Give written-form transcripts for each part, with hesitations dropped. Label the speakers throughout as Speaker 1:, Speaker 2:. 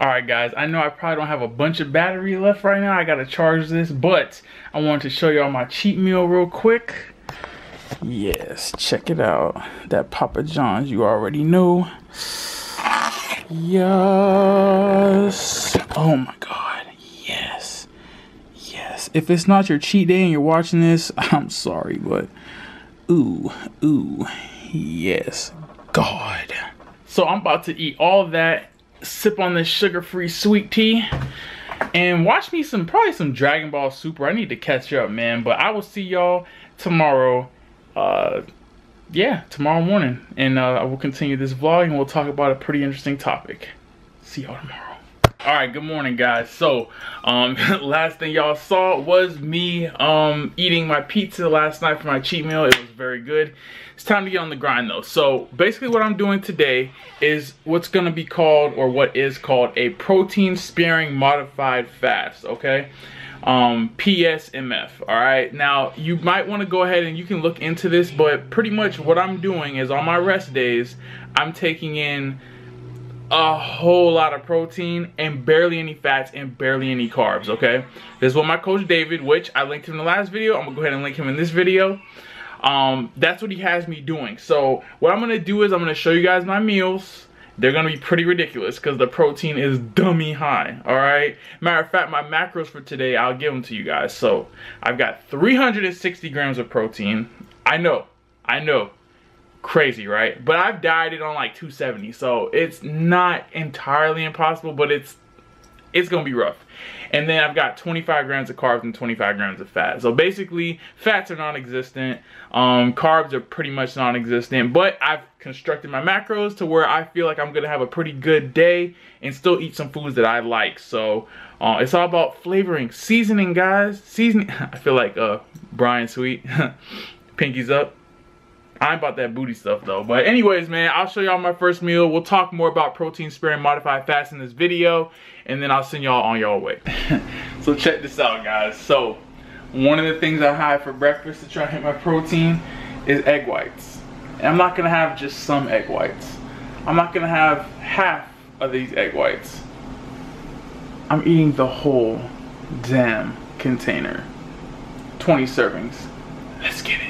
Speaker 1: Alright guys, I know I probably don't have a bunch of battery left right now. I gotta charge this, but I wanted to show y'all my cheat meal real quick. Yes, check it out. That Papa John's you already know. Yes. Oh my god. Yes. Yes. If it's not your cheat day and you're watching this, I'm sorry, but ooh. Yes. God. So I'm about to eat all of that, sip on this sugar-free sweet tea, and watch me probably some Dragon Ball Super. I need to catch up, man. But I will see y'all tomorrow. Yeah, tomorrow morning, and I will continue this vlog and we'll talk about a pretty interesting topic. See y'all tomorrow. All right, good morning guys. So last thing y'all saw was me eating my pizza last night for my cheat meal. It was very good. It's time to get on the grind though. So basically what I'm doing today is what's gonna be called, or what is called, a protein sparing modified fast, okay? PSMF. All right, now you might want to go ahead and you can look into this, but pretty much what I'm doing is on my rest days I'm taking in a whole lot of protein and barely any fats and barely any carbs. Okay, this is what my coach David, which I linked him in the last video, I'm gonna go ahead and link him in this video. That's what he has me doing. So what I'm gonna do is I'm gonna show you guys my meals. They're gonna be pretty ridiculous because the protein is dummy high. All right, matter of fact, my macros for today, I'll give them to you guys. So I've got 360 grams of protein. I know, crazy, right? But I've dieted on like 270, so it's not entirely impossible, but it's gonna be rough. And then I've got 25 grams of carbs and 25 grams of fat. So basically, fats are non-existent, carbs are pretty much non-existent, but I've constructed my macros to where I feel like I'm gonna have a pretty good day and still eat some foods that I like. So it's all about flavoring, seasoning, guys. Seasoning. I feel like Brian Sweet, pinkies up. I'm about that booty stuff though. But anyways, man, I'll show y'all my first meal. We'll talk more about protein sparing modified fats in this video, and then I'll send y'all on y'all way. So check this out, guys. So one of the things I have for breakfast to try to hit my protein is egg whites. And I'm not gonna have just some egg whites. I'm not gonna have half of these egg whites. I'm eating the whole damn container. 20 servings. Let's get it.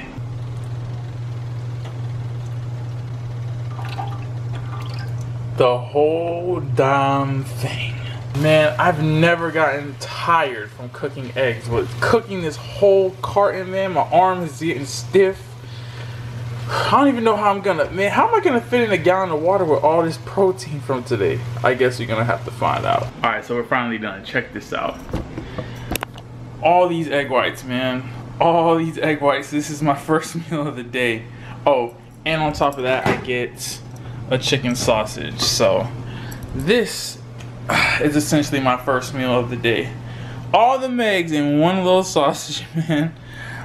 Speaker 1: The whole damn thing. Man, I've never gotten tired from cooking eggs. But cooking this whole carton, man, my arm is getting stiff. I don't even know how I'm gonna, man, how am I gonna fit in a gallon of water with all this protein from today? I guess you're gonna have to find out. All right, so we're finally done. Check this out. All these egg whites, man. All these egg whites. This is my first meal of the day. Oh, and on top of that, I get a chicken sausage. So this is essentially my first meal of the day. All the eggs in one little sausage, man.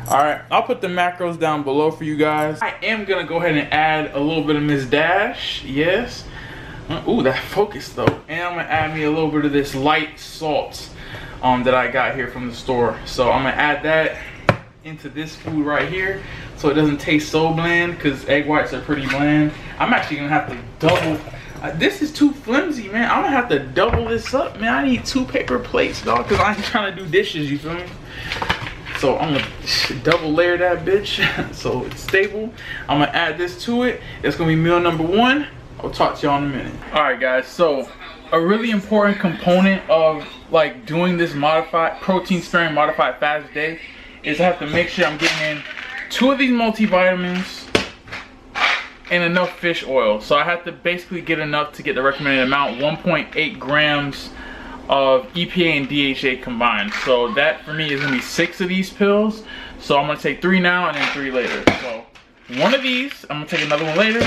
Speaker 1: All right, I'll put the macros down below for you guys. I am gonna go ahead and add a little bit of Miss Dash, yes. Ooh, that focus though. And I'm gonna add me a little bit of this light salt that I got here from the store. So I'm gonna add that into this food right here so it doesn't taste so bland, because egg whites are pretty bland. I'm actually gonna have to double. This is too flimsy, man. I'm gonna have to double this up, man. I need 2 paper plates, dog, because I ain't trying to do dishes, you feel me? So I'm gonna double layer that bitch so it's stable. I'm gonna add this to it. It's gonna be meal number 1. I'll talk to y'all in a minute. All right, guys, so a really important component of like doing this modified protein sparing modified fast day is I have to make sure I'm getting in 2 of these multivitamins and enough fish oil. So I have to basically get enough to get the recommended amount, 1.8 grams of EPA and DHA combined. So that for me is gonna be 6 of these pills. So I'm gonna take 3 now and then 3 later. So 1 of these, I'm gonna take another one later.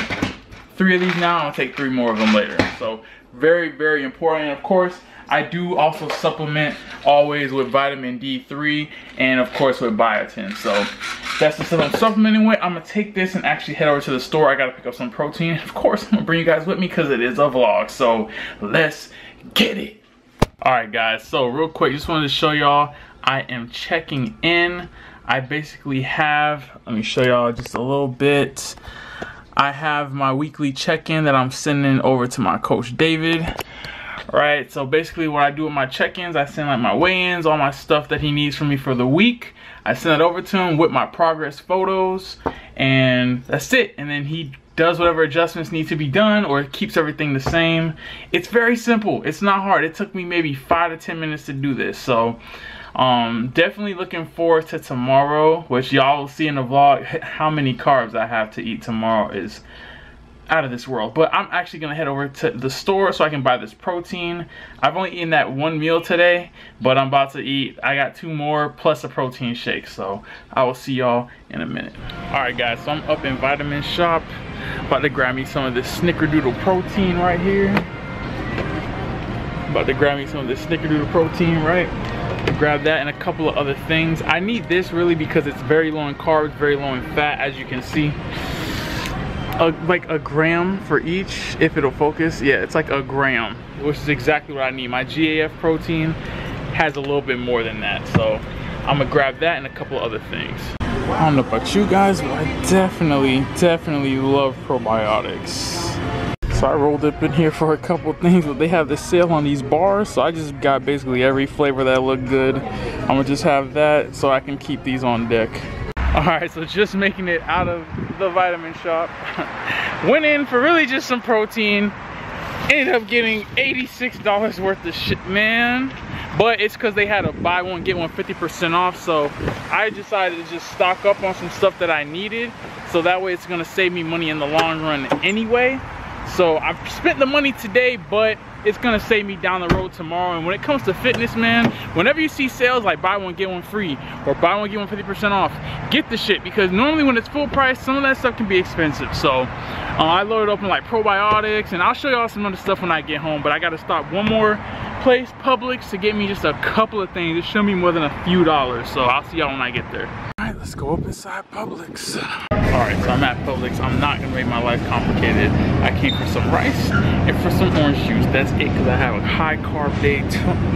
Speaker 1: 3 of these now, I'm gonna take 3 more of them later. So very, very important. And of course, I do also supplement always with vitamin D3 and of course with biotin. So that's the stuff I'm supplementing with. I'm gonna take this and actually head over to the store. I gotta pick up some protein. Of course, I'm gonna bring you guys with me because it is a vlog. So let's get it. All right, guys. So real quick, just wanted to show y'all I am checking in. I basically have, let me show y'all just a little bit. I have my weekly check-in that I'm sending over to my coach David. Right, so basically what I do with my check-ins, I send like my weigh-ins, all my stuff that he needs from me for the week. I send it over to him with my progress photos, and that's it. And then he does whatever adjustments need to be done, or keeps everything the same. It's very simple. It's not hard. It took me maybe 5 to 10 minutes to do this. So definitely looking forward to tomorrow, which y'all will see in the vlog. How many carbs I have to eat tomorrow is out of this world. But I'm actually gonna head over to the store so I can buy this protein. I've only eaten that one meal today, but I'm about to eat, I got 2 more plus a protein shake. So I will see y'all in a minute. All right guys, so I'm up in Vitamin Shop, about to grab me some of this Snickerdoodle protein right here. About to grab me some of this Snickerdoodle protein, right? Grab that and a couple of other things. I need this really because it's very low in carbs, very low in fat, as you can see. Like a gram for each, if it'll focus. Yeah, it's like a gram, which is exactly what I need. My GAF protein has a little bit more than that, so I'm gonna grab that and a couple of other things. I don't know about you guys, but I definitely love probiotics. So I rolled up in here for a couple things, but they have the sale on these bars, so I just got basically every flavor that looked good. I'm gonna just have that so I can keep these on deck. Alright, so just making it out of the Vitamin Shop. Went in for really just some protein. Ended up getting $86 worth of shit, man. But it's because they had a buy one, get one 50% off. So I decided to just stock up on some stuff that I needed. So that way it's going to save me money in the long run anyway. So I've spent the money today, but it's gonna save me down the road tomorrow. And when it comes to fitness, man, whenever you see sales like buy one get one free or buy one get one 50% off, get the shit, because normally when it's full price, some of that stuff can be expensive. So I loaded up on like probiotics, and I'll show y'all some other stuff when I get home. But I gotta stop one more place, Publix, to get me just a couple of things. It shouldn't be more than a few dollars. So I'll see y'all when I get there. All right, let's go up inside Publix. All right, so I'm at Publix. I'm not gonna make my life complicated. I came for some rice and for some orange juice. That's it, because I have a high carb day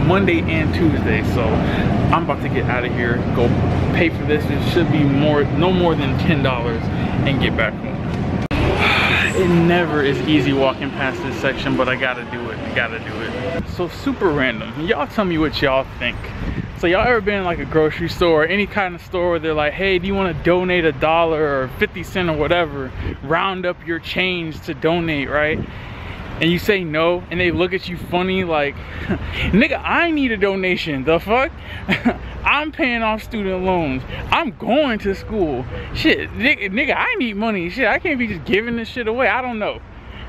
Speaker 1: Monday and Tuesday. So I'm about to get out of here, go pay for this. It should be no more than $10 and get back home. It never is easy walking past this section, but I gotta do it. I gotta do it. So super random. Y'all tell me what y'all think. So y'all ever been in like a grocery store or any kind of store where they're like, hey, do you want to donate $1 or 50 cents or whatever, round up your change to donate, right? And you say no, and they look at you funny like, nigga, I need a donation, the fuck? I'm paying off student loans, I'm going to school, shit, nigga, I need money, shit, I can't be just giving this shit away. I don't know.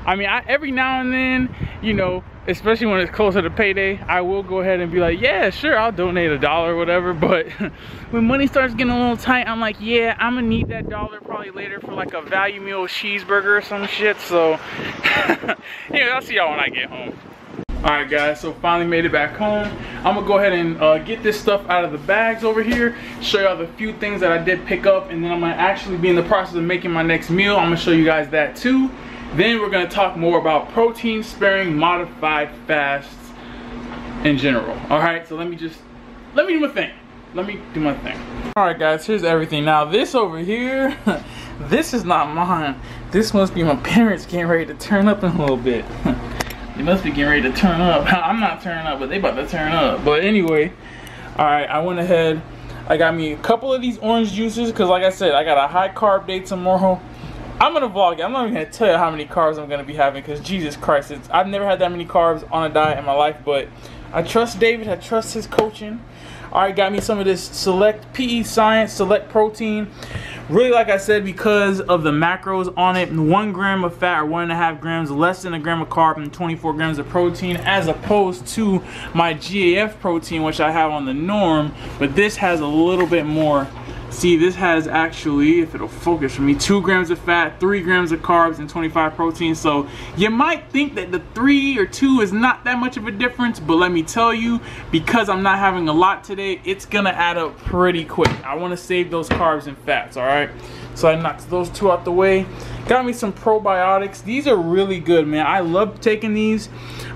Speaker 1: I mean, every now and then, you know, especially when it's closer to payday, I will go ahead and be like, yeah, sure, I'll donate $1 or whatever. But when money starts getting a little tight, I'm like, yeah, I'm gonna need that $1 probably later for like a value meal cheeseburger or some shit. So yeah, I'll see y'all when I get home. Alright guys, so finally made it back home. I'm gonna go ahead and get this stuff out of the bags over here, show y'all the few things that I did pick up, and then I'm gonna actually be in the process of making my next meal. I'm gonna show you guys that too. Then we're gonna talk more about protein sparing modified fasts in general. All right, so let me do my thing. All right guys, here's everything. Now this over here, this is not mine. This must be my parents getting ready to turn up in a little bit. They must be getting ready to turn up. I'm not turning up, but they about to turn up. But anyway, all right, I went ahead. I got me a couple of these orange juices because like I said, I got a high carb day tomorrow. I'm gonna vlog it. I'm not even gonna tell you how many carbs I'm gonna be having, because Jesus Christ, I've never had that many carbs on a diet in my life, but I trust David, I trust his coaching. Alright, got me some of this Select PE Science Select Protein. Really, like I said, because of the macros on it, 1 gram of fat or 1.5 grams, less than a gram of carb and 24 grams of protein, as opposed to my GAF protein, which I have on the norm, but this has a little bit more. See, this has actually, if it'll focus for me, 2 grams of fat, 3 grams of carbs, and 25 protein. So you might think that the 3 or 2 is not that much of a difference, but let me tell you, because I'm not having a lot today, it's gonna add up pretty quick. I want to save those carbs and fats, all right? So I knocked those two out the way. Got me some probiotics. These are really good, man. I love taking these.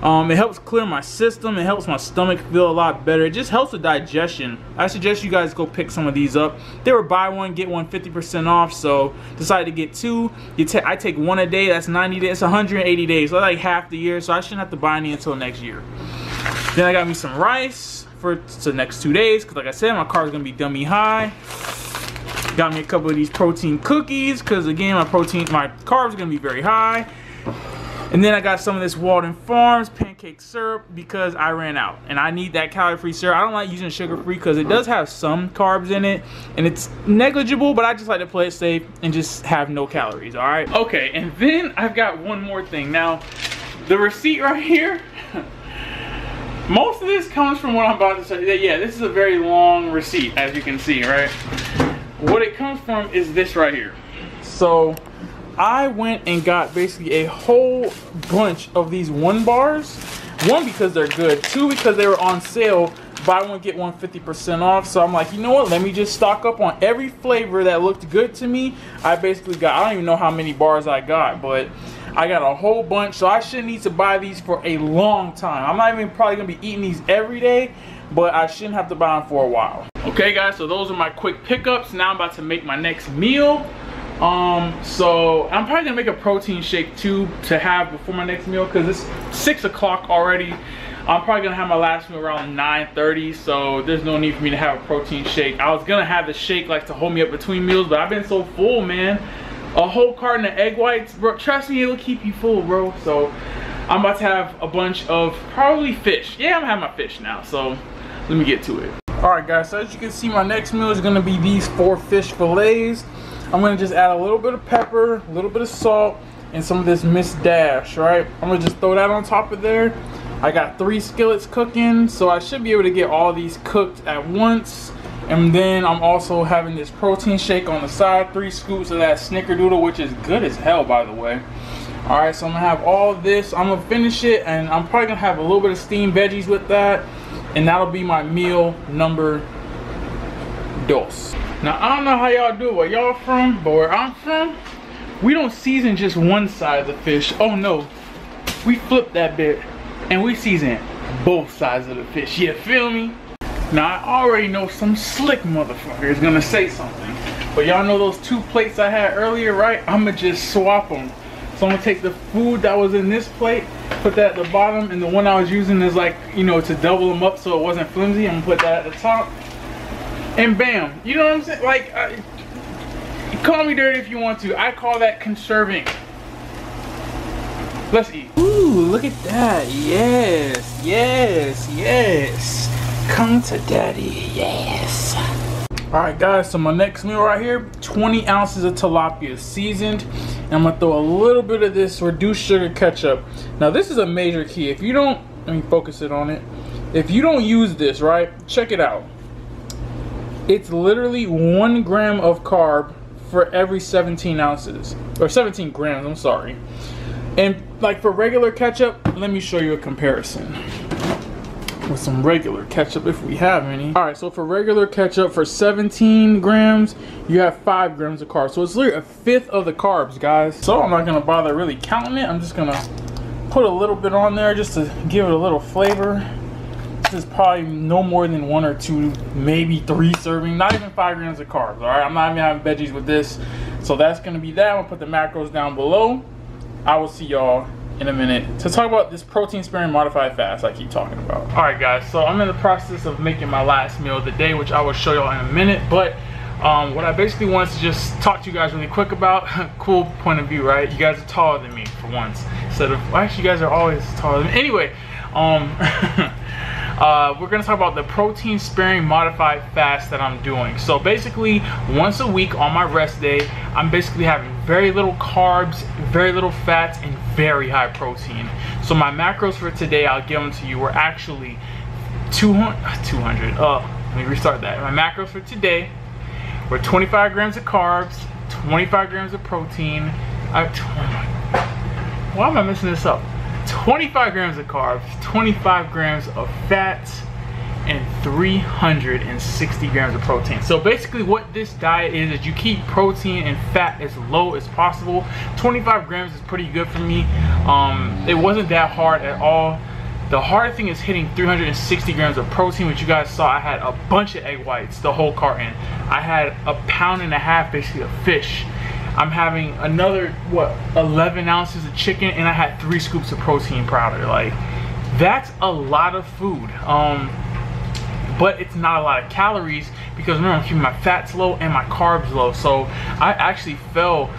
Speaker 1: It helps clear my system. It helps my stomach feel a lot better. It just helps with digestion. I suggest you guys go pick some of these up. They were buy one, get one 50% off, so decided to get two. I take one a day. That's 90 days. It's 180 days. So that's like half the year, so I shouldn't have to buy any until next year. Then I got me some rice for the next 2 days, because like I said, my carb's going to be dummy high. Got me a couple of these protein cookies, because again, my carbs are going to be very high. And then I got some of this Walden Farms pancake syrup, because I ran out. And I need that calorie-free syrup. I don't like using sugar-free, because it does have some carbs in it. And it's negligible, but I just like to play it safe and just have no calories, alright? Okay, and then I've got one more thing. Now, the receipt right here, most of this comes from what I'm about to say. Yeah, this is a very long receipt, as you can see, right? What it comes from is this right here. So I went and got basically a whole bunch of these 1 bars. 1, because they're good. 2, because they were on sale. Buy one, get one 50% off. So I'm like, you know what? Let me just stock up on every flavor that looked good to me. I basically got, I don't even know how many bars I got, but I got a whole bunch. So I shouldn't need to buy these for a long time. I'm not even probably going to be eating these every day, but I shouldn't have to buy them for a while. Okay guys, so those are my quick pickups. Now I'm about to make my next meal. So I'm probably gonna make a protein shake too to have before my next meal, because it's 6 o'clock already. I'm probably gonna have my last meal around 9:30, so there's no need for me to have a protein shake. I was gonna have the shake like to hold me up between meals, but I've been so full, man. A whole carton of egg whites, bro, trust me, it'll keep you full, bro. So I'm about to have a bunch of probably fish. Yeah, I'm having my fish now, so let me get to it. Alright guys, so as you can see, my next meal is going to be these 4 fish fillets. I'm going to just add a little bit of pepper, a little bit of salt, and some of this Miss Dash, right? I'm going to just throw that on top of there. I got 3 skillets cooking, so I should be able to get all these cooked at once. And then I'm also having this protein shake on the side, 3 scoops of that snickerdoodle, which is good as hell, by the way. Alright, so I'm going to have all this. I'm going to finish it, and I'm probably going to have a little bit of steamed veggies with that. And that'll be my meal number 2. Now, I don't know how y'all do it where y'all from, but where I'm from, we don't season just one side of the fish. Oh no, we flip that bit and we season both sides of the fish. You feel me? Now, I already know some slick motherfucker is gonna say something, but y'all know those 2 plates I had earlier, right? I'ma just swap them. So I'm gonna take the food that was in this plate, put that at the bottom, and the one I was using is like, you know, to double them up so it wasn't flimsy. I'm gonna put that at the top, and bam, you know what I'm saying? Like, call me dirty if you want to. I call that conserving. Let's eat. Ooh, look at that. Yes, yes, yes. Come to daddy, yes. Alright guys, so my next meal right here, 20 ounces of tilapia seasoned. And I'm gonna throw a little bit of this reduced sugar ketchup. Now this is a major key. If you don't, let me focus it on it. If you don't use this, right, check it out. It's literally 1 gram of carb for every 17 ounces. Or 17 grams, I'm sorry. And like for regular ketchup, let me show you a comparison. With some regular ketchup if we have any. Alright, so for regular ketchup, for 17 grams, you have 5 grams of carbs. So it's literally a 1/5 of the carbs, guys. So I'm not gonna bother really counting it. I'm just gonna put a little bit on there just to give it a little flavor. This is probably no more than 1 or 2, maybe 3 servings, not even 5 grams of carbs. Alright, I'm not even having veggies with this. So that's gonna be that. I'm gonna put the macros down below. I will see y'all in a minute to talk about this protein sparing modified fast I keep talking about. Alright guys, so I'm in the process of making my last meal of the day, which I will show y'all in a minute, but what I basically wanted to just talk to you guys really quick about, cool point of view, right? You guys are taller than me for once, instead of, well, actually you guys are always taller than me. Anyway, we're gonna talk about the protein sparing modified fast that I'm doing. So basically, once a week on my rest day, I'm basically having very little carbs, very little fats, and very high protein. So my macros for today, I'll give them to you, were actually 200. Let me restart that. My macros for today were 25 grams of carbs, 25 grams of protein. Why am I messing this up? 25 grams of carbs, 25 grams of fats, and 360 grams of protein. So basically what this diet is you keep protein and fat as low as possible. 25 grams is pretty good for me. It wasn't that hard at all. The hard thing is hitting 360 grams of protein, which you guys saw. I had a bunch of egg whites, the whole carton. I had a pound and a half basically of fish. I'm having another, what, 11 ounces of chicken, and I had 3 scoops of protein powder. Like, that's a lot of food. But it's not a lot of calories because remember, I'm keeping my fats low and my carbs low. So I actually fell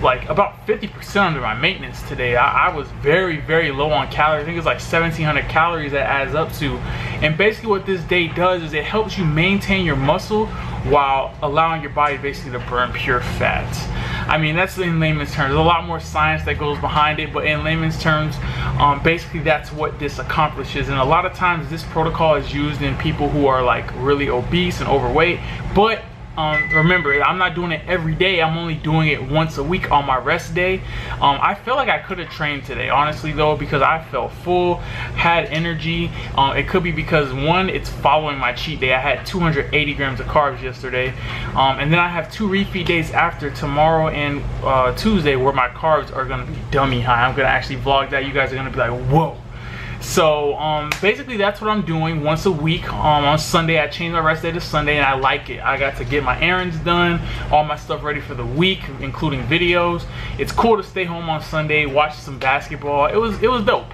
Speaker 1: like about 50% under my maintenance today. I was very low on calories. I think it's like 1,700 calories that adds up to. And basically what this day does is it helps you maintain your muscle while allowing your body basically to burn pure fats. I mean, that's in layman's terms. There's a lot more science that goes behind it, but in layman's terms, basically that's what this accomplishes. And a lot of times this protocol is used in people who are like really obese and overweight, but remember, I'm not doing it every day. I'm only doing it once a week on my rest day. I feel like I could have trained today, honestly though, because I felt full, had energy. It could be because one, it's following my cheat day. I had 280 grams of carbs yesterday, and then I have 2 refeed days after, tomorrow and Tuesday, where my carbs are gonna be dummy high. I'm gonna actually vlog that. You guys are gonna be like, whoa. So basically that's what I'm doing once a week. On Sunday I changed my rest day to Sunday, and I like it. I got to get my errands done, all my stuff ready for the week, including videos. It's cool to stay home on Sunday, watch some basketball. It was dope.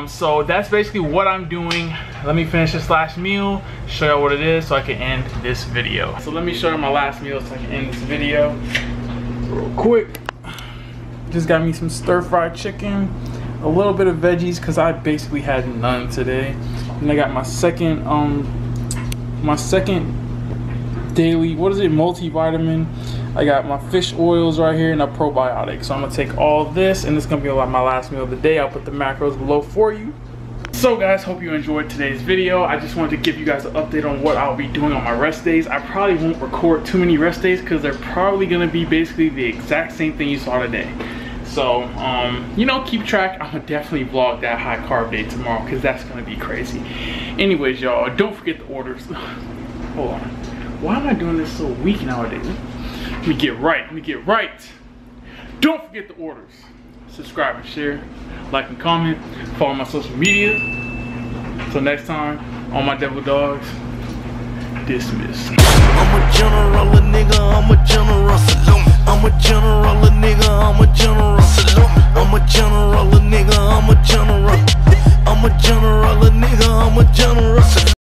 Speaker 1: So that's basically what I'm doing. Let me finish this last meal, show you what it is so I can end this video. So let me show you my last meal so I can end this video real quick. Just got me some stir-fried chicken, a little bit of veggies because I basically had none today. And I got my second daily, what is it, multivitamin. I got my fish oils right here and a probiotic. So I'm gonna take all this, and this is gonna be like my last meal of the day. I'll put the macros below for you. So guys, hope you enjoyed today's video. I just wanted to give you guys an update on what I'll be doing on my rest days. I probably won't record too many rest days because they're probably gonna be basically the exact same thing you saw today. So, you know, keep track. I'm gonna definitely vlog that high carb day tomorrow because that's gonna be crazy. Anyways, y'all, don't forget the orders. Hold on. Why am I doing this so weak nowadays? Let me get right. Don't forget the orders. Subscribe and share, like and comment, follow my social media. Until next time, all my devil dogs, dismiss. I'm a general, nigga, I'm a general.